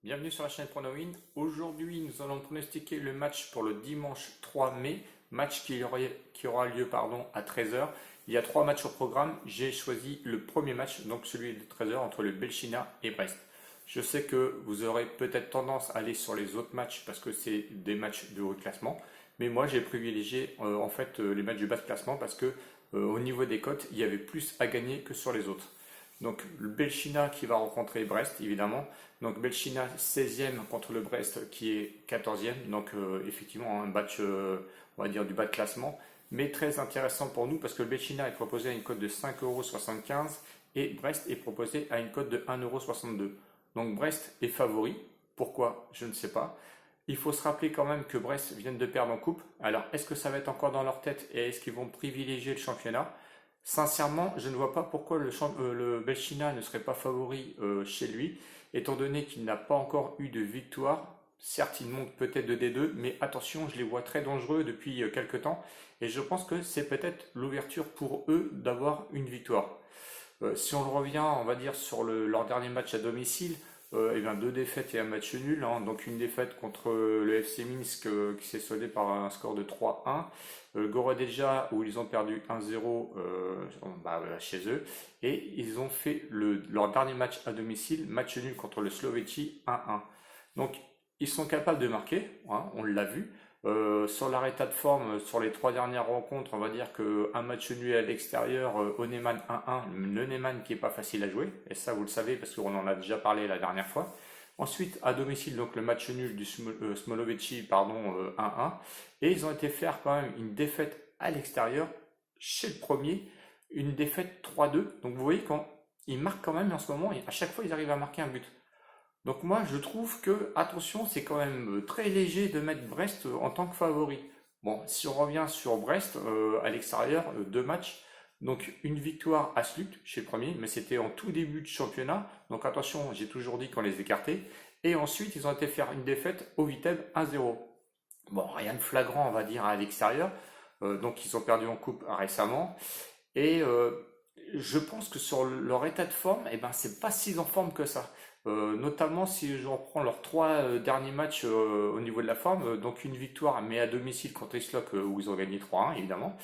Bienvenue sur la chaîne PronoWin. Aujourd'hui, nous allons pronostiquer le match pour le dimanche 3 mai, match qui aura lieu à 13 heures. Il y a trois matchs au programme. J'ai choisi le premier match, donc celui de 13 heures entre le Belchina et Brest. Je sais que vous aurez peut-être tendance à aller sur les autres matchs parce que c'est des matchs de haut classement. Mais moi, j'ai privilégié les matchs du bas de classement parce que au niveau des cotes, il y avait plus à gagner que sur les autres. Donc le Belchina qui va rencontrer Brest, évidemment. Donc Belchina 16e contre le Brest qui est 14e. Donc effectivement un match, on va dire, du bas de classement. Mais très intéressant pour nous parce que le Belchina est proposé à une cote de 5,75 € et Brest est proposé à une cote de 1,62 €. Donc Brest est favori. Pourquoi? Je ne sais pas. Il faut se rappeler quand même que Brest vient de perdre en coupe. Alors est-ce que ça va être encore dans leur tête et est-ce qu'ils vont privilégier le championnat? Sincèrement, je ne vois pas pourquoi le Belchina ne serait pas favori chez lui, étant donné qu'il n'a pas encore eu de victoire. Certes, il monte peut-être de D2, mais attention, je les vois très dangereux depuis quelques temps, et je pense que c'est peut-être l'ouverture pour eux d'avoir une victoire. Si on revient, on va dire, sur leur dernier match à domicile, eh bien, deux défaites et un match nul, hein. Donc une défaite contre le FC Minsk qui s'est soldé par un score de 3-1. Gorodeja où ils ont perdu 1-0 chez eux. Et ils ont fait leur dernier match à domicile, match nul contre le Slovétie 1-1. Donc ils sont capables de marquer, hein, on l'a vu. Sur leur état de forme, sur les trois dernières rencontres, on va dire qu'un match nul à l'extérieur, au Neyman 1-1, le Neyman qui est pas facile à jouer, et ça vous le savez parce qu'on en a déjà parlé la dernière fois. Ensuite, à domicile, donc le match nul du Smolovici, 1-1, et ils ont été faire quand même une défaite à l'extérieur chez le premier, une défaite 3-2. Donc vous voyez quand ils marquent quand même en ce moment, et à chaque fois ils arrivent à marquer un but. Donc moi je trouve que, attention, c'est quand même très léger de mettre Brest en tant que favori. Bon, si on revient sur Brest, à l'extérieur, deux matchs, donc une victoire à Sluc chez le premier, mais c'était en tout début de championnat, donc attention, j'ai toujours dit qu'on les écartait. Et ensuite ils ont été faire une défaite au Viteb 1-0. Bon, rien de flagrant on va dire à l'extérieur, donc ils ont perdu en coupe récemment. Et je pense que sur leur état de forme, eh ben, c'est pas si en forme que ça. Notamment si je reprends leurs trois derniers matchs au niveau de la forme, donc une victoire mais à domicile contre Islok où ils ont gagné 3-1 évidemment.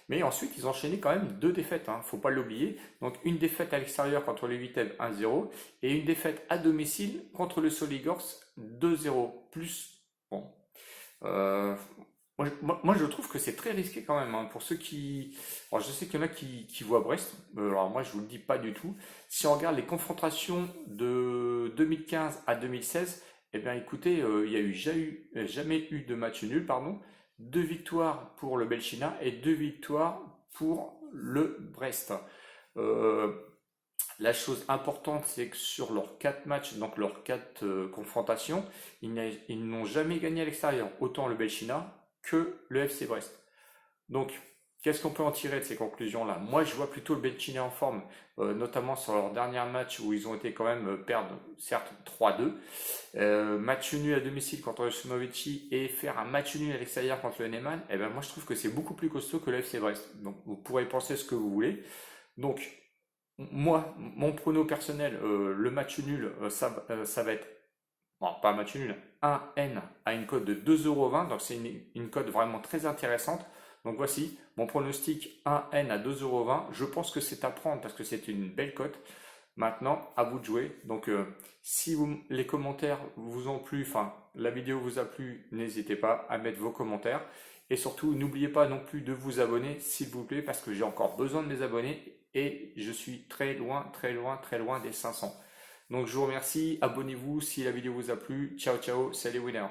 Mais ensuite ils ont enchaîné quand même deux défaites, hein, faut pas l'oublier. Donc une défaite à l'extérieur contre le Viteb 1-0 et une défaite à domicile contre le Soligorsk 2-0. Plus, bon, euh, moi, je trouve que c'est très risqué quand même, hein, pour ceux qui. Alors, je sais qu'il y en a qui voient Brest. Alors, moi, je vous le dis pas du tout. Si on regarde les confrontations de 2015 à 2016, eh bien, écoutez, il y a jamais eu de match nul, pardon. Deux victoires pour le Belchina et deux victoires pour le Brest. Euh, la chose importante, c'est que sur leurs quatre matchs, donc leurs quatre confrontations, ils n'ont jamais gagné à l'extérieur, autant le Belchina que le FC Brest. Donc, qu'est-ce qu'on peut en tirer de ces conclusions-là? Moi, je vois plutôt le Belchina en forme, notamment sur leur dernier match où ils ont été quand même perdre, certes 3-2. Match nul à domicile contre le Sumovici et faire un match nul à l'extérieur contre le Neyman, eh ben moi je trouve que c'est beaucoup plus costaud que le FC Brest. Donc, vous pourrez penser ce que vous voulez. Donc, moi, mon prono personnel, le match nul, ça va être, bon, pas un match nul, un N à une cote de 2,20 €, donc c'est une cote vraiment très intéressante. Donc voici mon pronostic, un N à 2,20 €. Je pense que c'est à prendre parce que c'est une belle cote. Maintenant, à vous de jouer. Donc si les commentaires vous ont plu, enfin la vidéo vous a plu, n'hésitez pas à mettre vos commentaires. Et surtout, n'oubliez pas non plus de vous abonner, s'il vous plaît, parce que j'ai encore besoin de mes abonnés et je suis très loin, très loin, très loin des 500. Donc je vous remercie, abonnez-vous si la vidéo vous a plu. Ciao, ciao, c'est les winners.